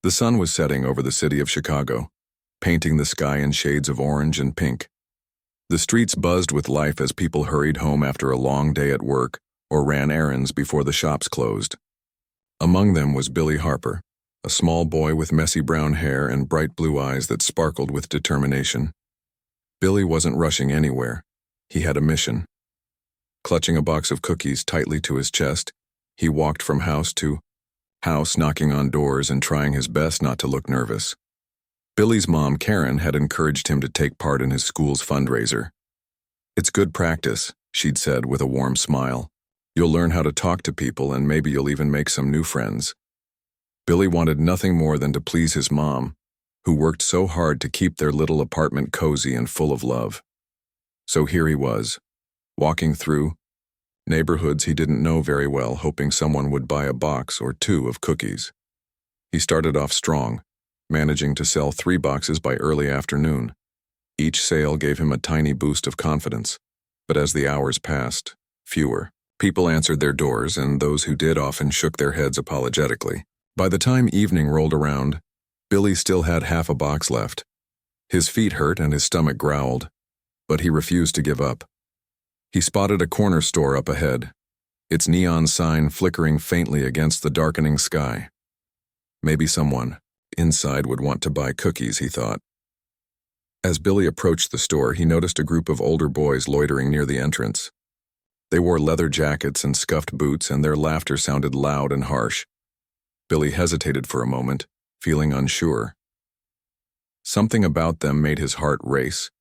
The sun was setting over the city of Chicago, painting the sky in shades of orange and pink. The streets buzzed with life as people hurried home after a long day at work or ran errands before the shops closed. Among them was Billy Harper, a small boy with messy brown hair and bright blue eyes that sparkled with determination. Billy wasn't rushing anywhere. He had a mission. Clutching a box of cookies tightly to his chest, he walked from house to house, knocking on doors and trying his best not to look nervous. Billy's mom, Karen, had encouraged him to take part in his school's fundraiser. "It's good practice," she'd said with a warm smile. "You'll learn how to talk to people and maybe you'll even make some new friends." Billy wanted nothing more than to please his mom, who worked so hard to keep their little apartment cozy and full of love. So here he was, walking through neighborhoods he didn't know very well, hoping someone would buy a box or two of cookies. He started off strong, managing to sell 3 boxes by early afternoon. Each sale gave him a tiny boost of confidence, but as the hours passed, fewer people answered their doors, and those who did often shook their heads apologetically. By the time evening rolled around, Billy still had half a box left. His feet hurt and his stomach growled, but he refused to give up. He spotted a corner store up ahead, its neon sign flickering faintly against the darkening sky. Maybe someone inside would want to buy cookies, he thought. As Billy approached the store, he noticed a group of older boys loitering near the entrance. They wore leather jackets and scuffed boots, and their laughter sounded loud and harsh. Billy hesitated for a moment, feeling unsure. Something about them made his heart race,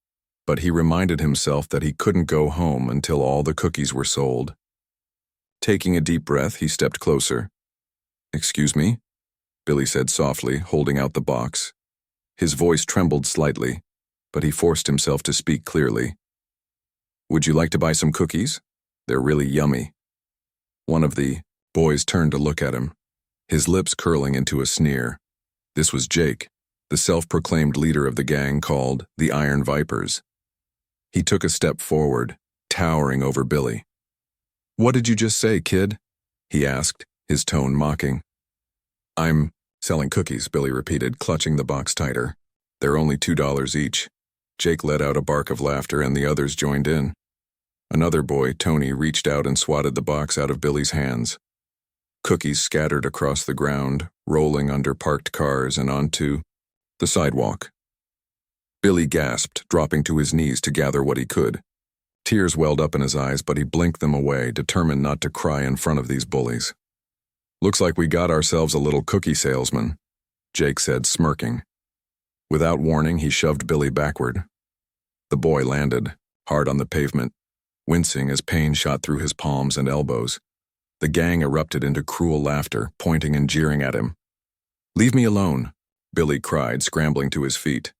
but he reminded himself that he couldn't go home until all the cookies were sold. Taking a deep breath, he stepped closer. "Excuse me?" Billy said softly, holding out the box. His voice trembled slightly, but he forced himself to speak clearly. "Would you like to buy some cookies? They're really yummy." One of the boys turned to look at him, his lips curling into a sneer. This was Jake, the self-proclaimed leader of the gang called the Iron Vipers. He took a step forward, towering over Billy. "What did you just say, kid?" he asked, his tone mocking. "I'm selling cookies," Billy repeated, clutching the box tighter. "They're only $2 each." Jake let out a bark of laughter and the others joined in. Another boy, Tony, reached out and swatted the box out of Billy's hands. Cookies scattered across the ground, rolling under parked cars and onto the sidewalk. Billy gasped, dropping to his knees to gather what he could. Tears welled up in his eyes, but he blinked them away, determined not to cry in front of these bullies. "Looks like we got ourselves a little cookie salesman," Jake said, smirking. Without warning, he shoved Billy backward. The boy landed, hard on the pavement, wincing as pain shot through his palms and elbows. The gang erupted into cruel laughter, pointing and jeering at him. "Leave me alone," Billy cried, scrambling to his feet.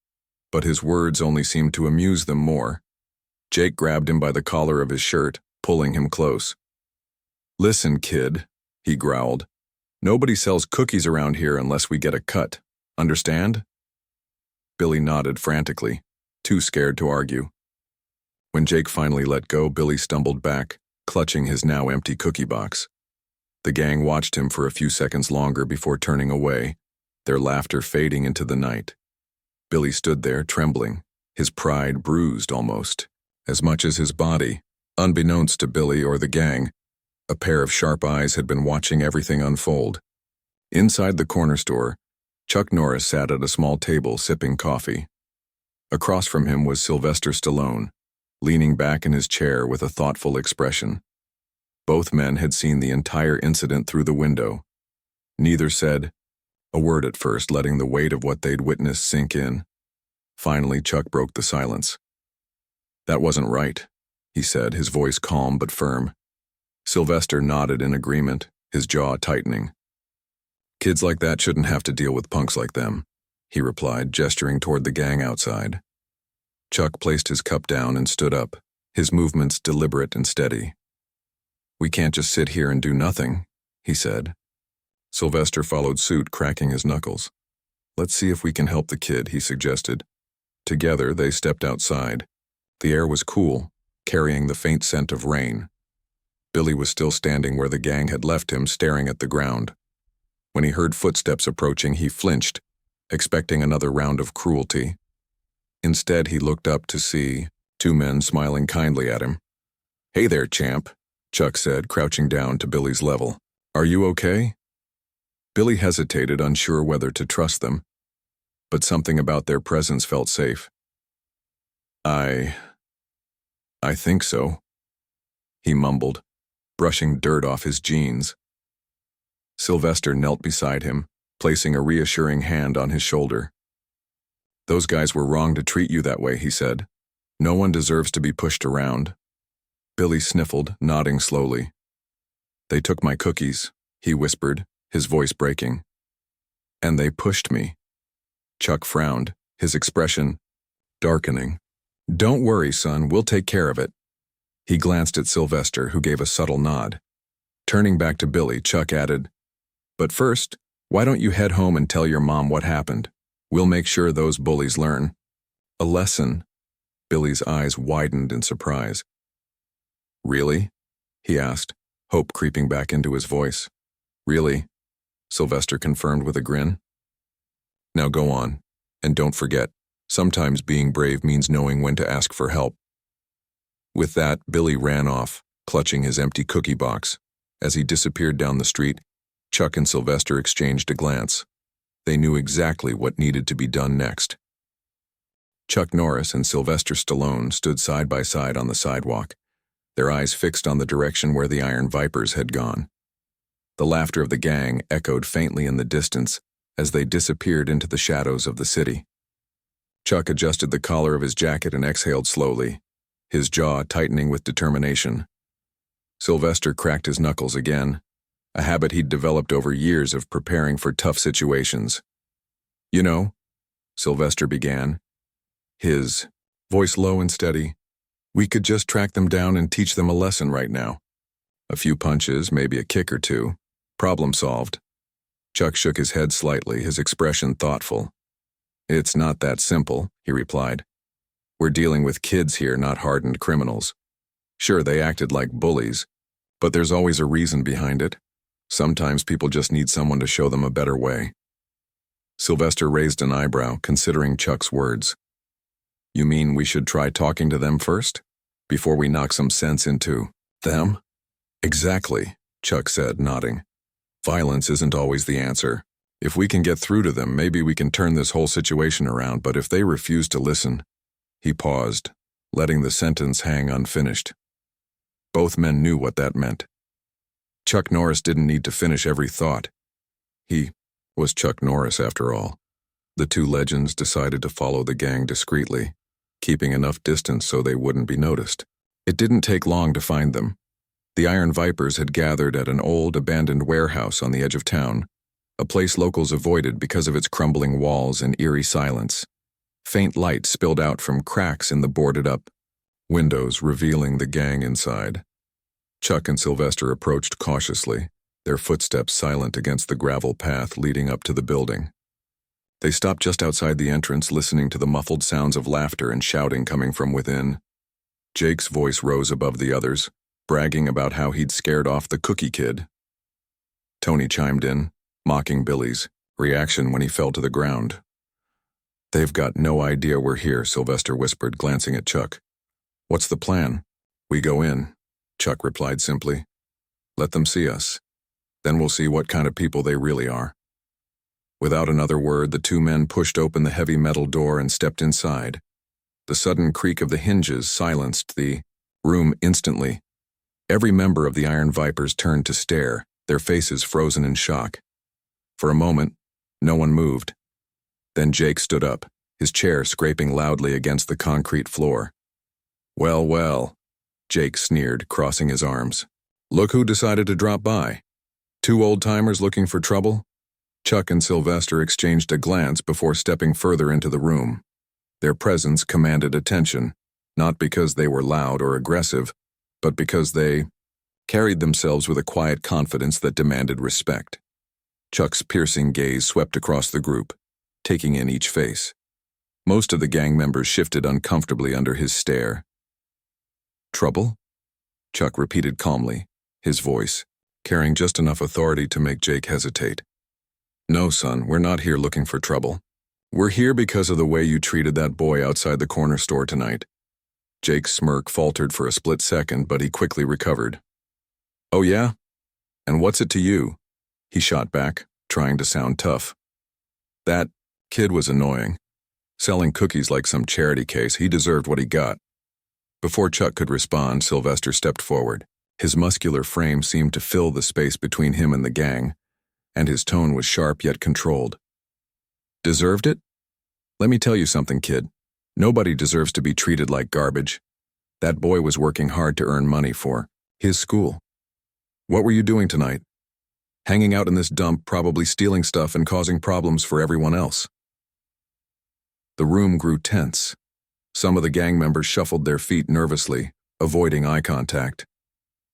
But his words only seemed to amuse them more. Jake grabbed him by the collar of his shirt, pulling him close. "Listen, kid," he growled. "Nobody sells cookies around here unless we get a cut. Understand?" Billy nodded frantically, too scared to argue. When Jake finally let go, Billy stumbled back, clutching his now empty cookie box. The gang watched him for a few seconds longer before turning away, their laughter fading into the night. Billy stood there, trembling, his pride bruised almost, as much as his body. Unbeknownst to Billy or the gang, a pair of sharp eyes had been watching everything unfold. Inside the corner store, Chuck Norris sat at a small table sipping coffee. Across from him was Sylvester Stallone, leaning back in his chair with a thoughtful expression. Both men had seen the entire incident through the window. Neither said a word at first, letting the weight of what they'd witnessed sink in. Finally, Chuck broke the silence. "That wasn't right," he said, his voice calm but firm. Sylvester nodded in agreement, his jaw tightening. "Kids like that shouldn't have to deal with punks like them," he replied, gesturing toward the gang outside. Chuck placed his cup down and stood up, his movements deliberate and steady. "We can't just sit here and do nothing," he said. Sylvester followed suit, cracking his knuckles. "Let's see if we can help the kid," he suggested. Together, they stepped outside. The air was cool, carrying the faint scent of rain. Billy was still standing where the gang had left him, staring at the ground. When he heard footsteps approaching, he flinched, expecting another round of cruelty. Instead, he looked up to see two men smiling kindly at him. "Hey there, champ," Chuck said, crouching down to Billy's level. "Are you okay?" Billy hesitated, unsure whether to trust them, but something about their presence felt safe. I think so," he mumbled, brushing dirt off his jeans. Sylvester knelt beside him, placing a reassuring hand on his shoulder. "Those guys were wrong to treat you that way," he said. "No one deserves to be pushed around." Billy sniffled, nodding slowly. "They took my cookies," he whispered, his voice breaking. "And they pushed me." Chuck frowned, his expression darkening. "Don't worry, son, we'll take care of it." He glanced at Sylvester, who gave a subtle nod. Turning back to Billy, Chuck added, "But first, why don't you head home and tell your mom what happened? We'll make sure those bullies learn." "A lesson?" Billy's eyes widened in surprise. "Really?" he asked, hope creeping back into his voice. "Really?" Sylvester confirmed with a grin. "Now go on, and don't forget, sometimes being brave means knowing when to ask for help." With that, Billy ran off, clutching his empty cookie box. As he disappeared down the street, Chuck and Sylvester exchanged a glance. They knew exactly what needed to be done next. Chuck Norris and Sylvester Stallone stood side by side on the sidewalk, their eyes fixed on the direction where the Iron Vipers had gone. The laughter of the gang echoed faintly in the distance as they disappeared into the shadows of the city. Chuck adjusted the collar of his jacket and exhaled slowly, his jaw tightening with determination. Sylvester cracked his knuckles again, a habit he'd developed over years of preparing for tough situations. "You know," Sylvester began, his voice low and steady, "we could just track them down and teach them a lesson right now. A few punches, maybe a kick or two. Problem solved." Chuck shook his head slightly, his expression thoughtful. "It's not that simple," he replied. "We're dealing with kids here, not hardened criminals. Sure, they acted like bullies, but there's always a reason behind it. Sometimes people just need someone to show them a better way." Sylvester raised an eyebrow, considering Chuck's words. "You mean we should try talking to them first, before we knock some sense into them?" "Exactly," Chuck said, nodding. "Violence isn't always the answer. If we can get through to them, maybe we can turn this whole situation around, but if they refuse to listen..." He paused, letting the sentence hang unfinished. Both men knew what that meant. Chuck Norris didn't need to finish every thought. He was Chuck Norris, after all. The two legends decided to follow the gang discreetly, keeping enough distance so they wouldn't be noticed. It didn't take long to find them. The Iron Vipers had gathered at an old, abandoned warehouse on the edge of town, a place locals avoided because of its crumbling walls and eerie silence. Faint light spilled out from cracks in the boarded-up windows, revealing the gang inside. Chuck and Sylvester approached cautiously, their footsteps silent against the gravel path leading up to the building. They stopped just outside the entrance, listening to the muffled sounds of laughter and shouting coming from within. Jake's voice rose above the others, bragging about how he'd scared off the cookie kid. Tony chimed in, mocking Billy's reaction when he fell to the ground. "They've got no idea we're here," Sylvester whispered, glancing at Chuck. "What's the plan?" "We go in," Chuck replied simply. "Let them see us. Then we'll see what kind of people they really are." Without another word, the two men pushed open the heavy metal door and stepped inside. The sudden creak of the hinges silenced the room instantly. Every member of the Iron Vipers turned to stare, their faces frozen in shock. For a moment, no one moved. Then Jake stood up, his chair scraping loudly against the concrete floor. "Well, well," Jake sneered, crossing his arms. "Look who decided to drop by. Two old-timers looking for trouble?" Chuck and Sylvester exchanged a glance before stepping further into the room. Their presence commanded attention, not because they were loud or aggressive, but because they carried themselves with a quiet confidence that demanded respect. Chuck's piercing gaze swept across the group, taking in each face. Most of the gang members shifted uncomfortably under his stare. "Trouble?" Chuck repeated calmly, his voice carrying just enough authority to make Jake hesitate. No, son, we're not here looking for trouble. We're here because of the way you treated that boy outside the corner store tonight. Jake's smirk faltered for a split second, but he quickly recovered. Oh yeah? And what's it to you? He shot back, trying to sound tough. That kid was annoying. Selling cookies like some charity case, he deserved what he got. Before Chuck could respond, Sylvester stepped forward. His muscular frame seemed to fill the space between him and the gang, and his tone was sharp yet controlled. Deserved it? Let me tell you something, kid. Nobody deserves to be treated like garbage. That boy was working hard to earn money for his school. What were you doing tonight? Hanging out in this dump, probably stealing stuff and causing problems for everyone else. The room grew tense. Some of the gang members shuffled their feet nervously, avoiding eye contact.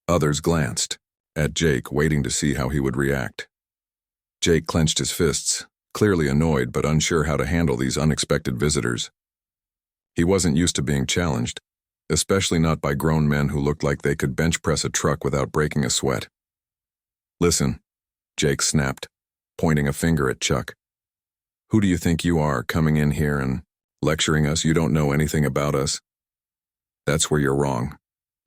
Others glanced at Jake, waiting to see how he would react. Jake clenched his fists, clearly annoyed but unsure how to handle these unexpected visitors. He wasn't used to being challenged, especially not by grown men who looked like they could bench press a truck without breaking a sweat. Listen, Jake snapped, pointing a finger at Chuck. Who do you think you are, coming in here and lecturing us? You don't know anything about us. That's where you're wrong,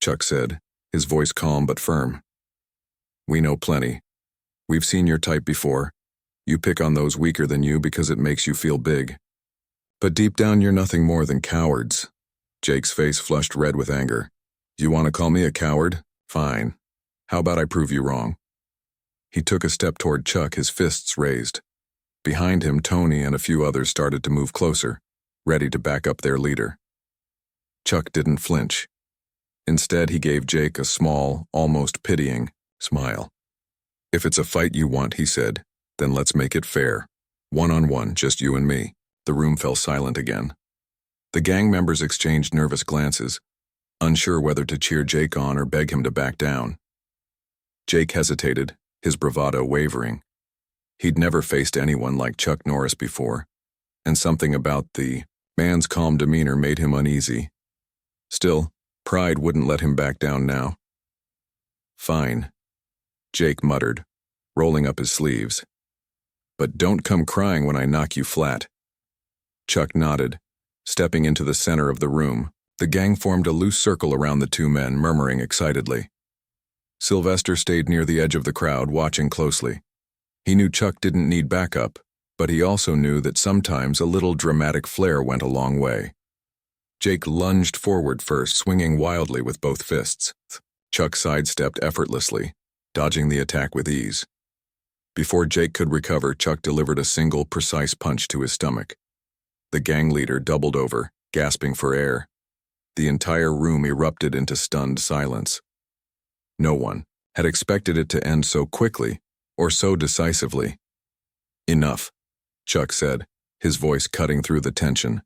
Chuck said, his voice calm but firm. We know plenty. We've seen your type before. You pick on those weaker than you because it makes you feel big. But deep down you're nothing more than cowards. Jake's face flushed red with anger. You want to call me a coward? Fine. How about I prove you wrong? He took a step toward Chuck, his fists raised. Behind him, Tony and a few others started to move closer, ready to back up their leader. Chuck didn't flinch. Instead, he gave Jake a small, almost pitying smile. If it's a fight you want, he said, then let's make it fair. One-on-one, just you and me. The room fell silent again. The gang members exchanged nervous glances, unsure whether to cheer Jake on or beg him to back down. Jake hesitated, his bravado wavering. He'd never faced anyone like Chuck Norris before, and something about the man's calm demeanor made him uneasy. Still, pride wouldn't let him back down now. Fine, Jake muttered, rolling up his sleeves. But don't come crying when I knock you flat. Chuck nodded, stepping into the center of the room. The gang formed a loose circle around the two men, murmuring excitedly. Sylvester stayed near the edge of the crowd, watching closely. He knew Chuck didn't need backup, but he also knew that sometimes a little dramatic flair went a long way. Jake lunged forward first, swinging wildly with both fists. Chuck sidestepped effortlessly, dodging the attack with ease. Before Jake could recover, Chuck delivered a single, precise punch to his stomach. The gang leader doubled over, gasping for air. The entire room erupted into stunned silence. No one had expected it to end so quickly or so decisively. Enough, Chuck said, his voice cutting through the tension.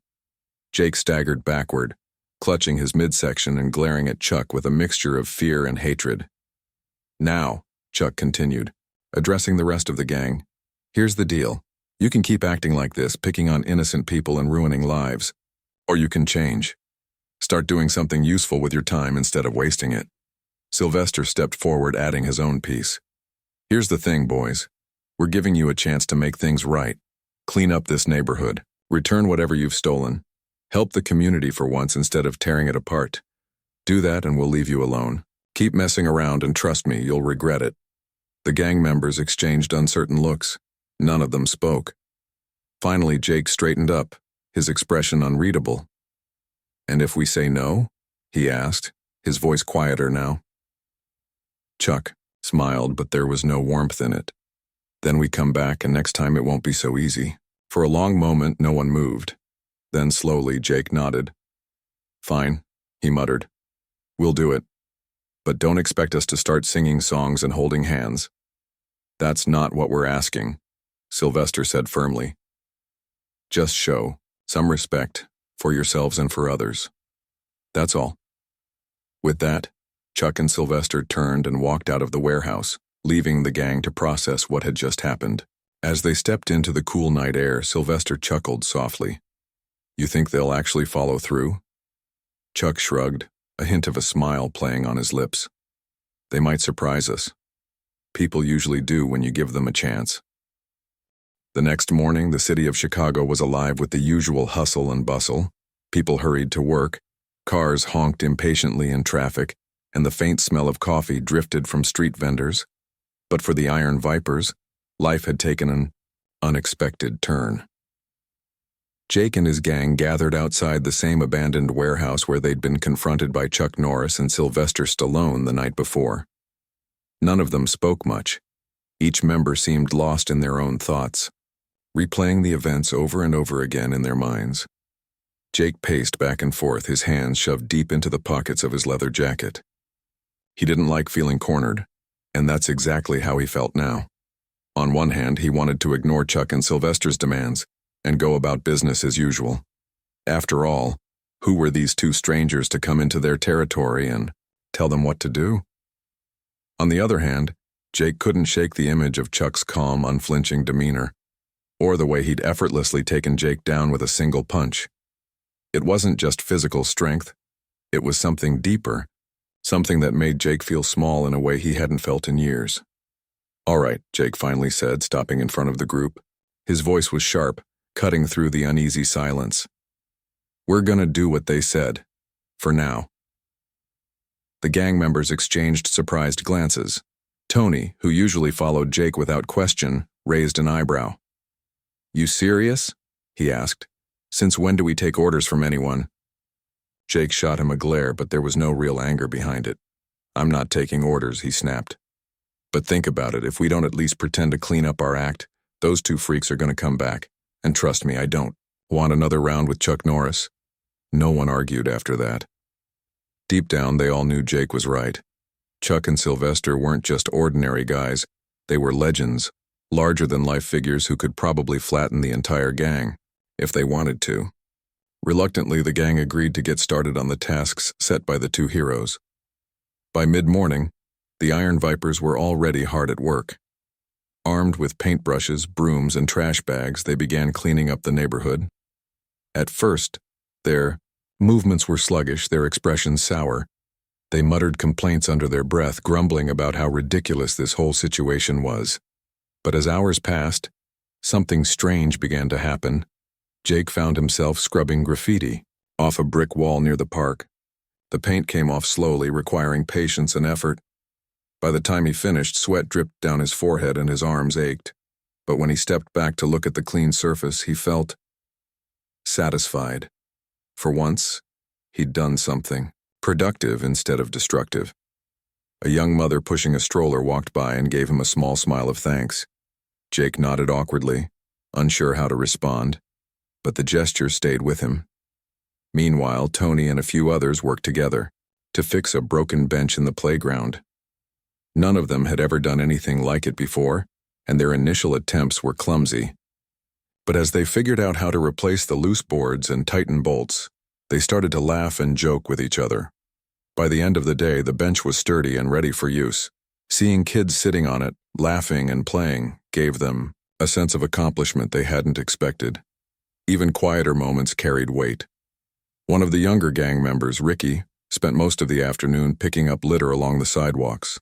Jake staggered backward, clutching his midsection and glaring at Chuck with a mixture of fear and hatred. Now, Chuck continued, addressing the rest of the gang, here's the deal. You can keep acting like this, picking on innocent people and ruining lives. Or you can change. Start doing something useful with your time instead of wasting it. Sylvester stepped forward, adding his own piece. Here's the thing, boys. We're giving you a chance to make things right. Clean up this neighborhood. Return whatever you've stolen. Help the community for once instead of tearing it apart. Do that and we'll leave you alone. Keep messing around and trust me, you'll regret it. The gang members exchanged uncertain looks. None of them spoke. Finally, Jake straightened up, his expression unreadable. And if we say no? He asked, his voice quieter now. Chuck smiled, but there was no warmth in it. Then we come back, and next time it won't be so easy. For a long moment, no one moved. Then slowly, Jake nodded. Fine, he muttered. We'll do it. But don't expect us to start singing songs and holding hands. That's not what we're asking, Sylvester said firmly. Just show some respect for yourselves and for others. That's all. With that, Chuck and Sylvester turned and walked out of the warehouse, leaving the gang to process what had just happened. As they stepped into the cool night air, Sylvester chuckled softly. You think they'll actually follow through? Chuck shrugged, a hint of a smile playing on his lips. They might surprise us. People usually do when you give them a chance. The next morning, the city of Chicago was alive with the usual hustle and bustle. People hurried to work, cars honked impatiently in traffic, and the faint smell of coffee drifted from street vendors. But for the Iron Vipers, life had taken an unexpected turn. Jake and his gang gathered outside the same abandoned warehouse where they'd been confronted by Chuck Norris and Sylvester Stallone the night before. None of them spoke much. Each member seemed lost in their own thoughts, replaying the events over and over again in their minds. Jake paced back and forth, his hands shoved deep into the pockets of his leather jacket. He didn't like feeling cornered, and that's exactly how he felt now. On one hand, he wanted to ignore Chuck and Sylvester's demands and go about business as usual. After all, who were these two strangers to come into their territory and tell them what to do? On the other hand, Jake couldn't shake the image of Chuck's calm, unflinching demeanor, or the way he'd effortlessly taken Jake down with a single punch. It wasn't just physical strength, it was something deeper, something that made Jake feel small in a way he hadn't felt in years. "All right," Jake finally said, stopping in front of the group. His voice was sharp, cutting through the uneasy silence. "We're gonna do what they said. For now." The gang members exchanged surprised glances. Tony, who usually followed Jake without question, raised an eyebrow. "You serious?" he asked. "Since when do we take orders from anyone?" Jake shot him a glare, but there was no real anger behind it. "I'm not taking orders," he snapped. "But think about it, if we don't at least pretend to clean up our act, those two freaks are going to come back. And trust me, I don't want another round with Chuck Norris." No one argued after that. Deep down, they all knew Jake was right. Chuck and Sylvester weren't just ordinary guys, they were legends, larger-than-life figures who could probably flatten the entire gang, if they wanted to. Reluctantly, the gang agreed to get started on the tasks set by the two heroes. By mid-morning, the Iron Vipers were already hard at work. Armed with paintbrushes, brooms, and trash bags, they began cleaning up the neighborhood. At first, their movements were sluggish, their expressions sour. They muttered complaints under their breath, grumbling about how ridiculous this whole situation was. But as hours passed, something strange began to happen. Jake found himself scrubbing graffiti off a brick wall near the park. The paint came off slowly, requiring patience and effort. By the time he finished, sweat dripped down his forehead and his arms ached. But when he stepped back to look at the clean surface, he felt satisfied. For once, he'd done something productive instead of destructive. A young mother pushing a stroller walked by and gave him a small smile of thanks. Jake nodded awkwardly, unsure how to respond, but the gesture stayed with him. Meanwhile, Tony and a few others worked together to fix a broken bench in the playground. None of them had ever done anything like it before, and their initial attempts were clumsy. But as they figured out how to replace the loose boards and tighten bolts, they started to laugh and joke with each other. By the end of the day, the bench was sturdy and ready for use. Seeing kids sitting on it, laughing and playing, gave them a sense of accomplishment they hadn't expected. Even quieter moments carried weight. One of the younger gang members, Ricky, spent most of the afternoon picking up litter along the sidewalks.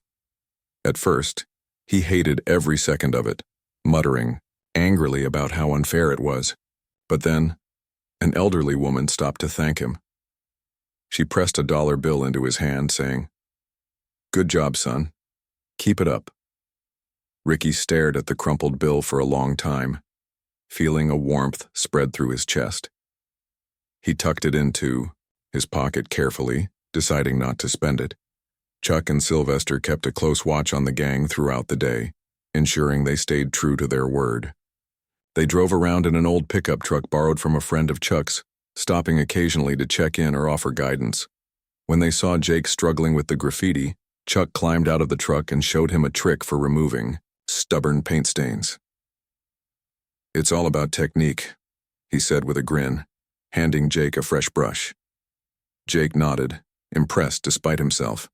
At first, he hated every second of it, muttering angrily about how unfair it was. But then, an elderly woman stopped to thank him. She pressed a dollar bill into his hand, saying, "Good job, son. Keep it up." Ricky stared at the crumpled bill for a long time, feeling a warmth spread through his chest. He tucked it into his pocket carefully, deciding not to spend it. Chuck and Sylvester kept a close watch on the gang throughout the day, ensuring they stayed true to their word. They drove around in an old pickup truck borrowed from a friend of Chuck's, stopping occasionally to check in or offer guidance. When they saw Jake struggling with the graffiti, Chuck climbed out of the truck and showed him a trick for removing stubborn paint stains. "It's all about technique," he said with a grin, handing Jake a fresh brush. Jake nodded, impressed despite himself.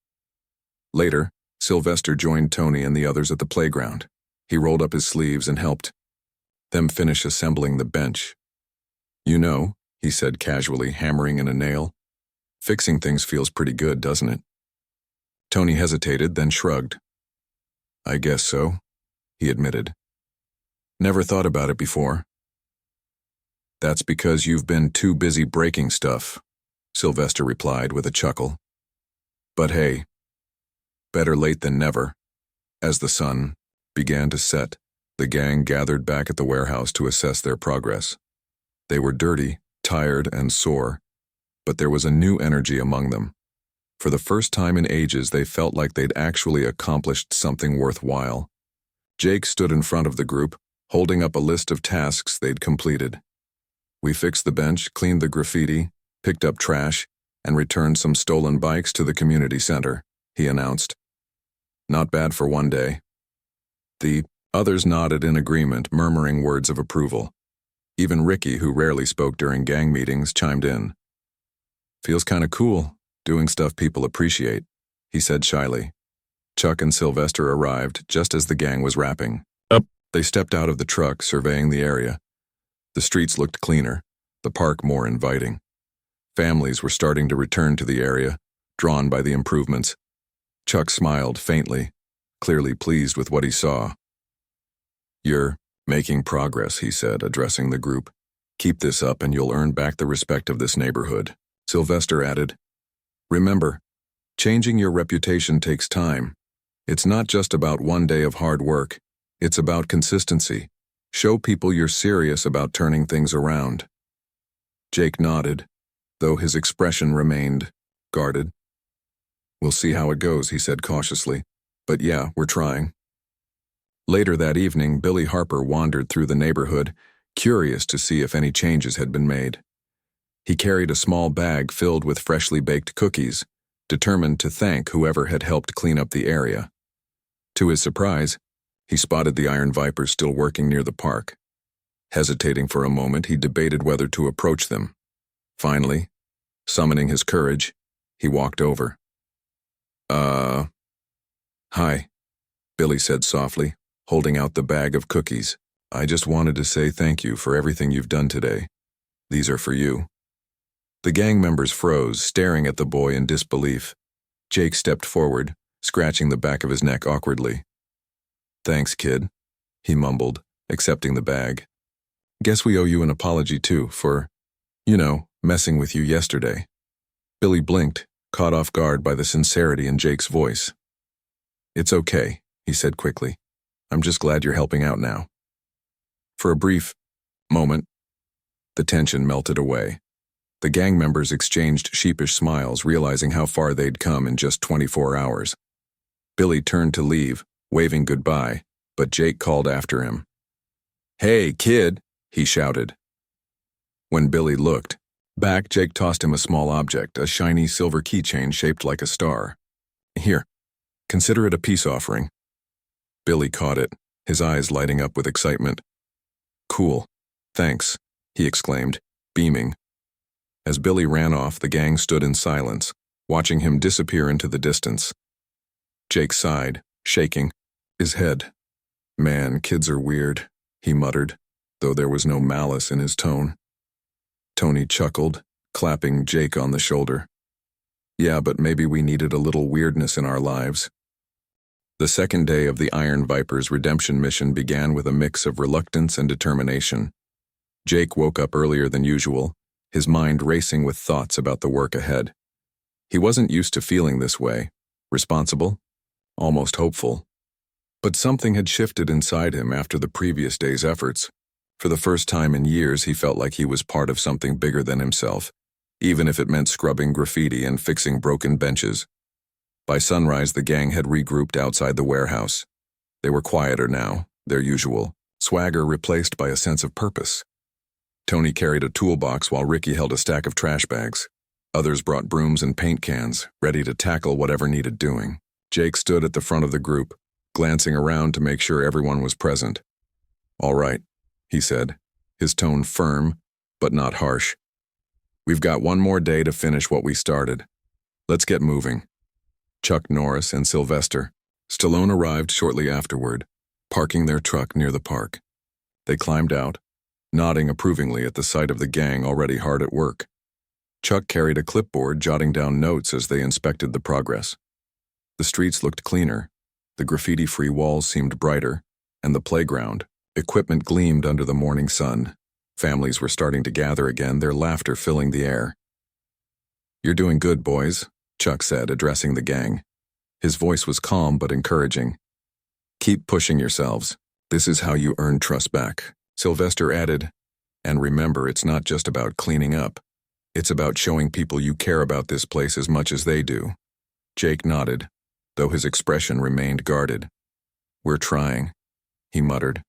Later, Sylvester joined Tony and the others at the playground. He rolled up his sleeves and helped them finish assembling the bench. "You know," he said casually, hammering in a nail, "fixing things feels pretty good, doesn't it?" Tony hesitated, then shrugged. "I guess so," he admitted. Never thought about it before. That's because you've been too busy breaking stuff, Sylvester replied with a chuckle. But hey, better late than never. As the sun began to set, the gang gathered back at the warehouse to assess their progress. They were dirty, tired, and sore, but there was a new energy among them. For the first time in ages, they felt like they'd actually accomplished something worthwhile. Jake stood in front of the group, holding up a list of tasks they'd completed. We fixed the bench, cleaned the graffiti, picked up trash, and returned some stolen bikes to the community center, he announced. Not bad for one day. The others nodded in agreement, murmuring words of approval. Even Ricky, who rarely spoke during gang meetings, chimed in. Feels kinda cool, doing stuff people appreciate, he said shyly. Chuck and Sylvester arrived just as the gang was wrapping up. They stepped out of the truck, surveying the area. The streets looked cleaner, the park more inviting. Families were starting to return to the area, drawn by the improvements. Chuck smiled faintly, clearly pleased with what he saw. You're making progress, he said, addressing the group. Keep this up and you'll earn back the respect of this neighborhood. Sylvester added, remember, changing your reputation takes time. It's not just about one day of hard work. It's about consistency. Show people you're serious about turning things around. Jake nodded, though his expression remained guarded. We'll see how it goes, he said cautiously. But yeah, we're trying. Later that evening, Billy Harper wandered through the neighborhood, curious to see if any changes had been made. He carried a small bag filled with freshly baked cookies, determined to thank whoever had helped clean up the area. To his surprise, he spotted the Iron Vipers still working near the park. Hesitating for a moment, he debated whether to approach them. Finally, summoning his courage, he walked over. Hi, Billy said softly, holding out the bag of cookies. I just wanted to say thank you for everything you've done today. These are for you. The gang members froze, staring at the boy in disbelief. Jake stepped forward, scratching the back of his neck awkwardly. Thanks, kid, he mumbled, accepting the bag. Guess we owe you an apology, too, for, messing with you yesterday. Billy blinked, caught off guard by the sincerity in Jake's voice. It's okay, he said quickly. I'm just glad you're helping out now. For a brief moment, the tension melted away. The gang members exchanged sheepish smiles, realizing how far they'd come in just 24 hours. Billy turned to leave, waving goodbye, but Jake called after him. Hey, kid, he shouted. When Billy looked back, Jake tossed him a small object, a shiny silver keychain shaped like a star. Here, consider it a peace offering. Billy caught it, his eyes lighting up with excitement. Cool, thanks, he exclaimed, beaming. As Billy ran off, the gang stood in silence, watching him disappear into the distance. Jake sighed, shaking his head. Man, kids are weird, he muttered, though there was no malice in his tone. Tony chuckled, clapping Jake on the shoulder. Yeah, but maybe we needed a little weirdness in our lives. The second day of the Iron Vipers' redemption mission began with a mix of reluctance and determination. Jake woke up earlier than usual, his mind racing with thoughts about the work ahead. He wasn't used to feeling this way, responsible, almost hopeful. But something had shifted inside him after the previous day's efforts. For the first time in years, he felt like he was part of something bigger than himself, even if it meant scrubbing graffiti and fixing broken benches. By sunrise, the gang had regrouped outside the warehouse. They were quieter now, their usual swagger replaced by a sense of purpose. Tony carried a toolbox while Ricky held a stack of trash bags. Others brought brooms and paint cans, ready to tackle whatever needed doing. Jake stood at the front of the group, glancing around to make sure everyone was present. All right, he said, his tone firm, but not harsh. We've got one more day to finish what we started. Let's get moving. Chuck Norris and Sylvester. Stallone arrived shortly afterward, parking their truck near the park. They climbed out, nodding approvingly at the sight of the gang already hard at work. Chuck carried a clipboard, jotting down notes as they inspected the progress. The streets looked cleaner, the graffiti-free walls seemed brighter, and the playground, Equipment gleamed under the morning sun. Families were starting to gather again, their laughter filling the air. "You're doing good, boys," Chuck said, addressing the gang. His voice was calm but encouraging. "Keep pushing yourselves. This is how you earn trust back." Sylvester added, "And remember, it's not just about cleaning up. It's about showing people you care about this place as much as they do." Jake nodded, though his expression remained guarded. "We're trying," he muttered.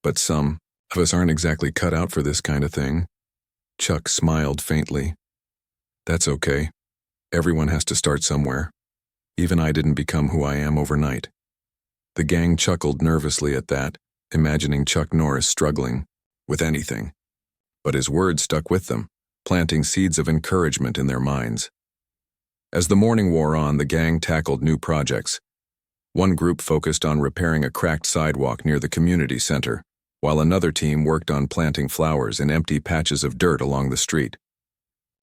"But some of us aren't exactly cut out for this kind of thing." Chuck smiled faintly. "That's okay. Everyone has to start somewhere. Even I didn't become who I am overnight." The gang chuckled nervously at that, imagining Chuck Norris struggling with anything. But his words stuck with them, planting seeds of encouragement in their minds. As the morning wore on, the gang tackled new projects. One group focused on repairing a cracked sidewalk near the community center, while another team worked on planting flowers in empty patches of dirt along the street.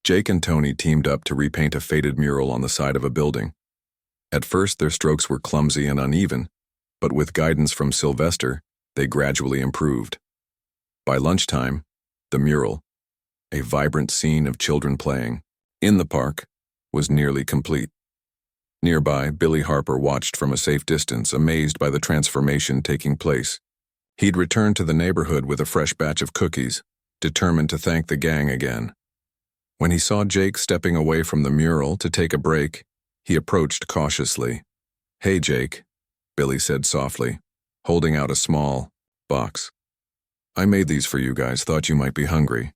Jake and Tony teamed up to repaint a faded mural on the side of a building. At first, their strokes were clumsy and uneven, but with guidance from Sylvester, they gradually improved. By lunchtime, the mural, a vibrant scene of children playing in the park, was nearly complete. Nearby, Billy Harper watched from a safe distance, amazed by the transformation taking place. He'd returned to the neighborhood with a fresh batch of cookies, determined to thank the gang again. When he saw Jake stepping away from the mural to take a break, he approached cautiously. "Hey, Jake," Billy said softly, holding out a small box. "I made these for you guys, thought you might be hungry."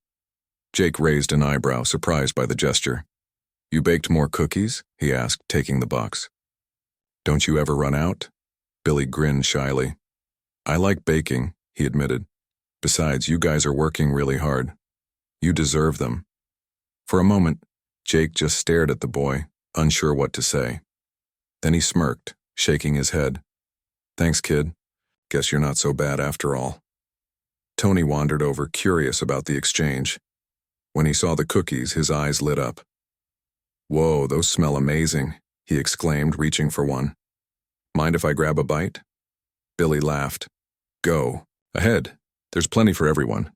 Jake raised an eyebrow, surprised by the gesture. "You baked more cookies?" he asked, taking the box. "Don't you ever run out?" Billy grinned shyly. "I like baking," he admitted. "Besides, you guys are working really hard. You deserve them." For a moment, Jake just stared at the boy, unsure what to say. Then he smirked, shaking his head. "Thanks, kid. Guess you're not so bad after all." Tony wandered over, curious about the exchange. When he saw the cookies, his eyes lit up. "Whoa, those smell amazing," he exclaimed, reaching for one. "Mind if I grab a bite?" Billy laughed. "Go. Ahead. There's plenty for everyone."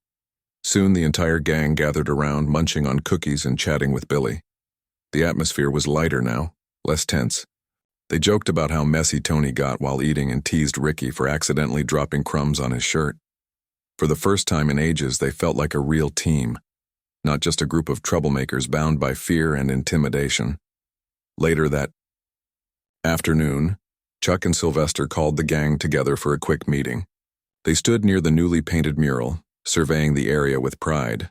Soon the entire gang gathered around, munching on cookies and chatting with Billy. The atmosphere was lighter now, less tense. They joked about how messy Tony got while eating and teased Ricky for accidentally dropping crumbs on his shirt. For the first time in ages, they felt like a real team, not just a group of troublemakers bound by fear and intimidation. Later that afternoon, Chuck and Sylvester called the gang together for a quick meeting. They stood near the newly painted mural, surveying the area with pride.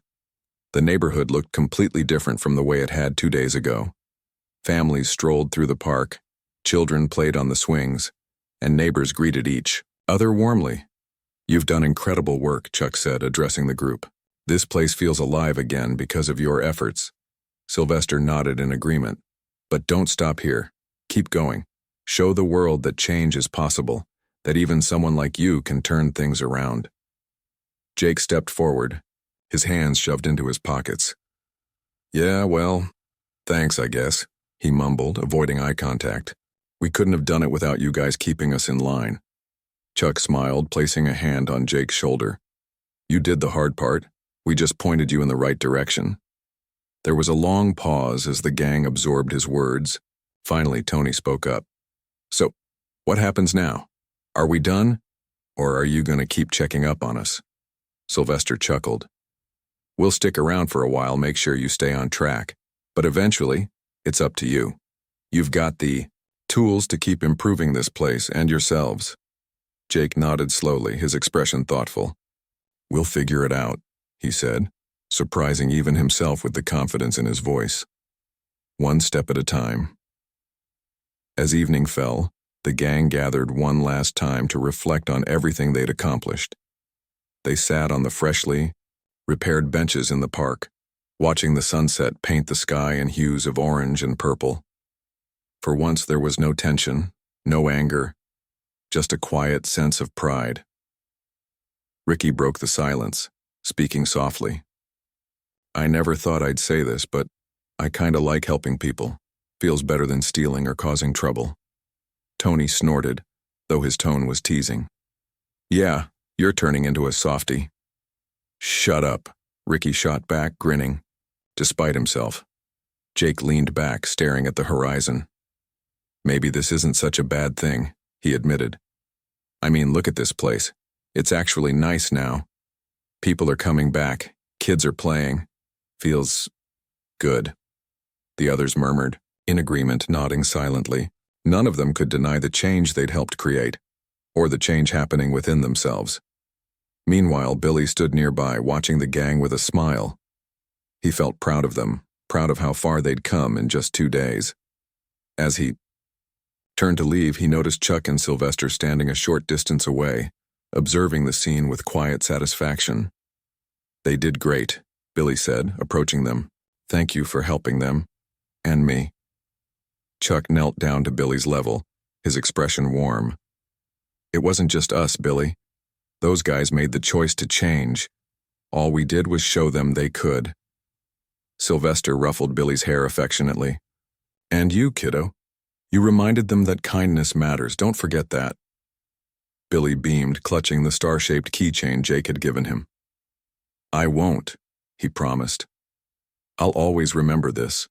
The neighborhood looked completely different from the way it had 2 days ago. Families strolled through the park, children played on the swings, and neighbors greeted each other warmly. "You've done incredible work," Chuck said, addressing the group. "This place feels alive again because of your efforts." Sylvester nodded in agreement. "But don't stop here. Keep going. Show the world that change is possible, that even someone like you can turn things around." Jake stepped forward, his hands shoved into his pockets. "Yeah, well, thanks, I guess," he mumbled, avoiding eye contact. "We couldn't have done it without you guys keeping us in line." Chuck smiled, placing a hand on Jake's shoulder. "You did the hard part. We just pointed you in the right direction." There was a long pause as the gang absorbed his words. Finally, Tony spoke up. "So, what happens now? Are we done? Or are you going to keep checking up on us?" Sylvester chuckled. "We'll stick around for a while, make sure you stay on track. But eventually, it's up to you. You've got the tools to keep improving this place and yourselves." Jake nodded slowly, his expression thoughtful. "We'll figure it out," he said, surprising even himself with the confidence in his voice. One step at a time. As evening fell, the gang gathered one last time to reflect on everything they'd accomplished. They sat on the freshly repaired benches in the park, watching the sunset paint the sky in hues of orange and purple. For once there was no tension, no anger, just a quiet sense of pride. Ricky broke the silence, speaking softly. "I never thought I'd say this, but I kinda like helping people. Feels better than stealing or causing trouble." Tony snorted, though his tone was teasing. "Yeah, You're turning into a softie. Shut up, Ricky shot back, grinning. Despite himself, Jake leaned back, staring at the horizon. Maybe this isn't such a bad thing, he admitted. I mean, look at this place. It's actually nice now. People are coming back. Kids are playing. Feels good. The others murmured, in agreement, nodding silently. None of them could deny the change they'd helped create, or the change happening within themselves. Meanwhile, Billy stood nearby, watching the gang with a smile. He felt proud of them, proud of how far they'd come in just 2 days. As he turned to leave, he noticed Chuck and Sylvester standing a short distance away, observing the scene with quiet satisfaction. They did great, Billy said, approaching them. Thank you for helping them. And me. Chuck knelt down to Billy's level, his expression warm. It wasn't just us, Billy. Those guys made the choice to change. All we did was show them they could. Sylvester ruffled Billy's hair affectionately. And you, kiddo. You reminded them that kindness matters. Don't forget that. Billy beamed, clutching the star-shaped keychain Jake had given him. I won't, he promised. I'll always remember this.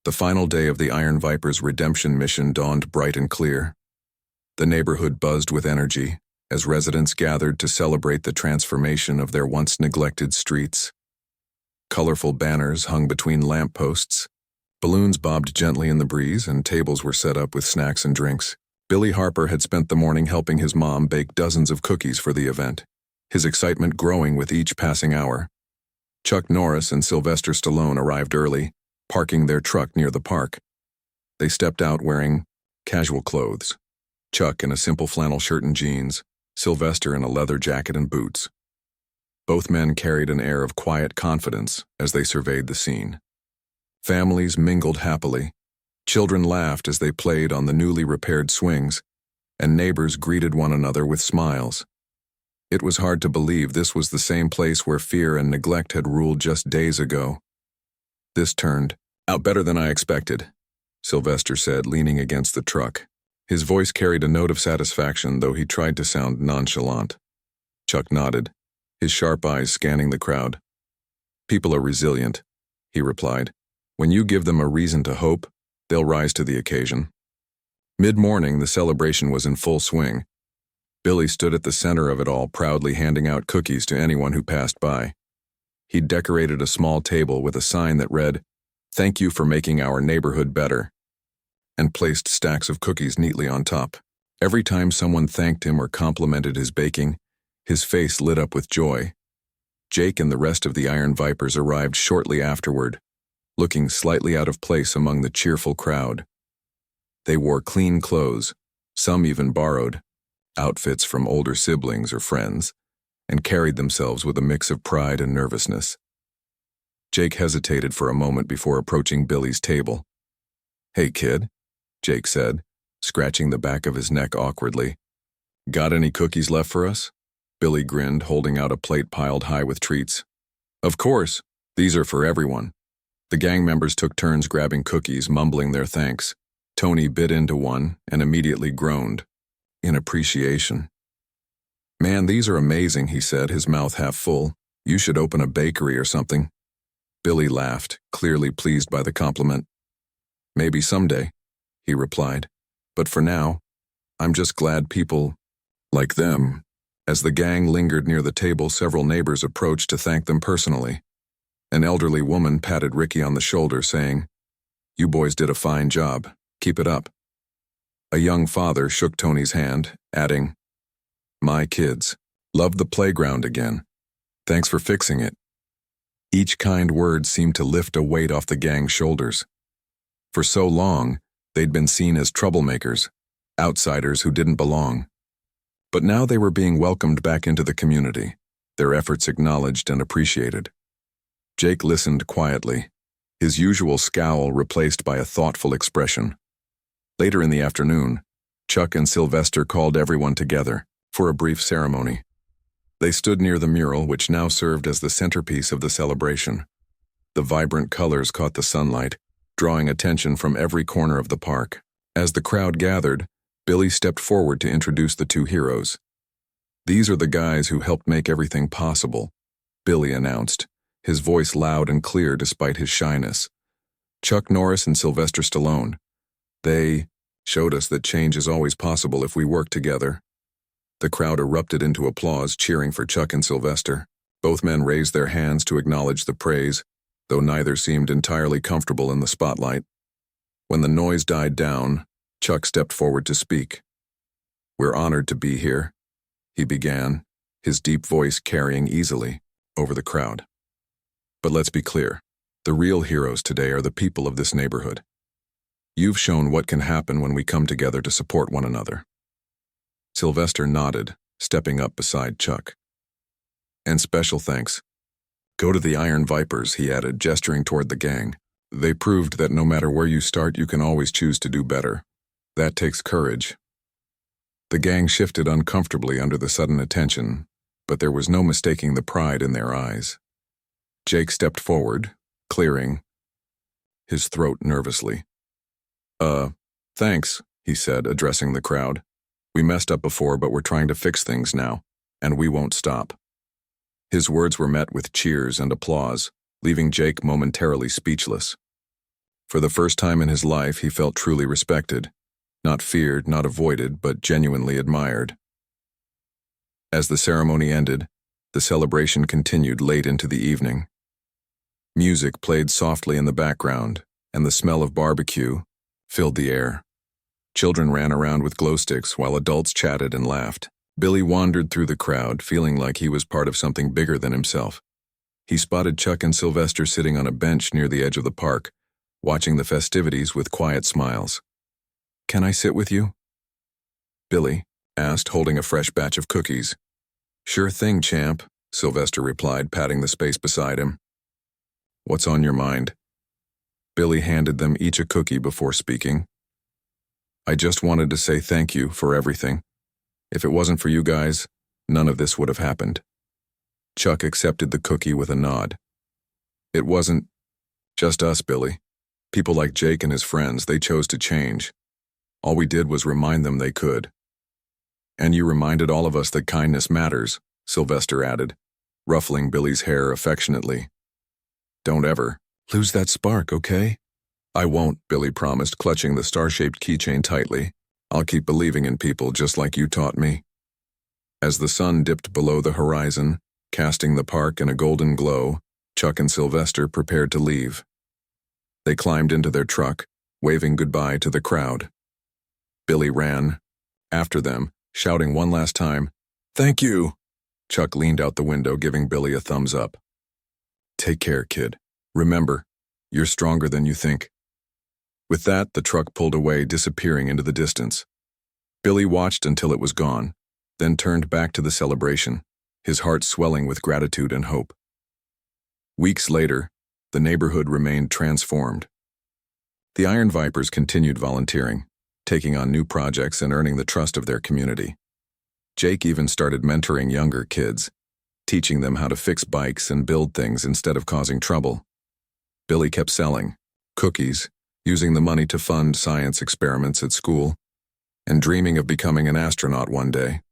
The final day of the Iron Viper's redemption mission dawned bright and clear. The neighborhood buzzed with energy as residents gathered to celebrate the transformation of their once neglected streets. Colorful banners hung between lampposts, balloons bobbed gently in the breeze, and tables were set up with snacks and drinks. Billy Harper had spent the morning helping his mom bake dozens of cookies for the event, his excitement growing with each passing hour. Chuck Norris and Sylvester Stallone arrived early, parking their truck near the park. They stepped out wearing casual clothes. Chuck in a simple flannel shirt and jeans, Sylvester in a leather jacket and boots. Both men carried an air of quiet confidence as they surveyed the scene. Families mingled happily. Children laughed as they played on the newly repaired swings, and neighbors greeted one another with smiles. It was hard to believe this was the same place where fear and neglect had ruled just days ago. This turned out better than I expected, Sylvester said, leaning against the truck. His voice carried a note of satisfaction, though he tried to sound nonchalant. Chuck nodded, his sharp eyes scanning the crowd. People are resilient, he replied. When you give them a reason to hope, they'll rise to the occasion. Mid-morning, the celebration was in full swing. Billy stood at the center of it all, proudly handing out cookies to anyone who passed by. He'd decorated a small table with a sign that read, "Thank you for making our neighborhood better," and placed stacks of cookies neatly on top. Every time someone thanked him or complimented his baking, his face lit up with joy. Jake and the rest of the Iron Vipers arrived shortly afterward, looking slightly out of place among the cheerful crowd. They wore clean clothes, some even borrowed, outfits from older siblings or friends, and carried themselves with a mix of pride and nervousness. Jake hesitated for a moment before approaching Billy's table. "Hey, kid," Jake said, scratching the back of his neck awkwardly. "Got any cookies left for us?" Billy grinned, holding out a plate piled high with treats. "Of course, these are for everyone." The gang members took turns grabbing cookies, mumbling their thanks. Tony bit into one and immediately groaned, in appreciation. "Man, these are amazing," he said, his mouth half full. "You should open a bakery or something." Billy laughed, clearly pleased by the compliment. "Maybe someday," he replied. "But for now, I'm just glad people like them." As the gang lingered near the table, several neighbors approached to thank them personally. An elderly woman patted Ricky on the shoulder, saying, "You boys did a fine job. Keep it up." A young father shook Tony's hand, adding, "My kids loved the playground again. Thanks for fixing it." Each kind word seemed to lift a weight off the gang's shoulders. For so long, they'd been seen as troublemakers, outsiders who didn't belong. But now they were being welcomed back into the community, their efforts acknowledged and appreciated. Jake listened quietly, his usual scowl replaced by a thoughtful expression. Later in the afternoon, Chuck and Sylvester called everyone together for a brief ceremony. They stood near the mural, which now served as the centerpiece of the celebration. The vibrant colors caught the sunlight, drawing attention from every corner of the park. As the crowd gathered, Billy stepped forward to introduce the two heroes. "These are the guys who helped make everything possible," Billy announced, his voice loud and clear despite his shyness. "Chuck Norris and Sylvester Stallone. They showed us that change is always possible if we work together." The crowd erupted into applause, cheering for Chuck and Sylvester. Both men raised their hands to acknowledge the praise, though neither seemed entirely comfortable in the spotlight. When the noise died down, Chuck stepped forward to speak. "We're honored to be here," he began, his deep voice carrying easily over the crowd. "But let's be clear, the real heroes today are the people of this neighborhood. You've shown what can happen when we come together to support one another." Sylvester nodded, stepping up beside Chuck. "And special thanks go to the Iron Vipers," he added, gesturing toward the gang. "They proved that no matter where you start, you can always choose to do better. That takes courage." The gang shifted uncomfortably under the sudden attention, but there was no mistaking the pride in their eyes. Jake stepped forward, clearing his throat nervously. Thanks," he said, addressing the crowd. "We messed up before, but we're trying to fix things now, and we won't stop." His words were met with cheers and applause, leaving Jake momentarily speechless. For the first time in his life, he felt truly respected, not feared, not avoided, but genuinely admired. As the ceremony ended, the celebration continued late into the evening. Music played softly in the background, and the smell of barbecue filled the air. Children ran around with glow sticks while adults chatted and laughed. Billy wandered through the crowd, feeling like he was part of something bigger than himself. He spotted Chuck and Sylvester sitting on a bench near the edge of the park, watching the festivities with quiet smiles. "Can I sit with you?" Billy asked, holding a fresh batch of cookies. "Sure thing, champ," Sylvester replied, patting the space beside him. "What's on your mind?" Billy handed them each a cookie before speaking. "I just wanted to say thank you for everything. If it wasn't for you guys, none of this would have happened." Chuck accepted the cookie with a nod. "It wasn't just us, Billy. People like Jake and his friends, they chose to change. All we did was remind them they could." "And you reminded all of us that kindness matters," Sylvester added, ruffling Billy's hair affectionately. "Don't ever lose that spark, okay?" "I won't," Billy promised, clutching the star-shaped keychain tightly. "I'll keep believing in people just like you taught me." As the sun dipped below the horizon, casting the park in a golden glow, Chuck and Sylvester prepared to leave. They climbed into their truck, waving goodbye to the crowd. Billy ran after them, shouting one last time, "Thank you!" Chuck leaned out the window, giving Billy a thumbs up. "Take care, kid. Remember, you're stronger than you think." With that, the truck pulled away, disappearing into the distance. Billy watched until it was gone, then turned back to the celebration, his heart swelling with gratitude and hope. Weeks later, the neighborhood remained transformed. The Iron Vipers continued volunteering, taking on new projects and earning the trust of their community. Jake even started mentoring younger kids, teaching them how to fix bikes and build things instead of causing trouble. Billy kept selling cookies, using the money to fund science experiments at school, and dreaming of becoming an astronaut one day.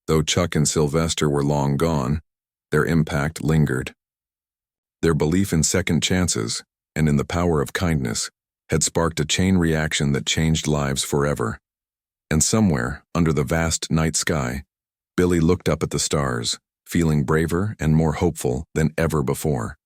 Though Chuck and Sylvester were long gone, their impact lingered. Their belief in second chances and in the power of kindness had sparked a chain reaction that changed lives forever. And somewhere, under the vast night sky, Billy looked up at the stars, feeling braver and more hopeful than ever before.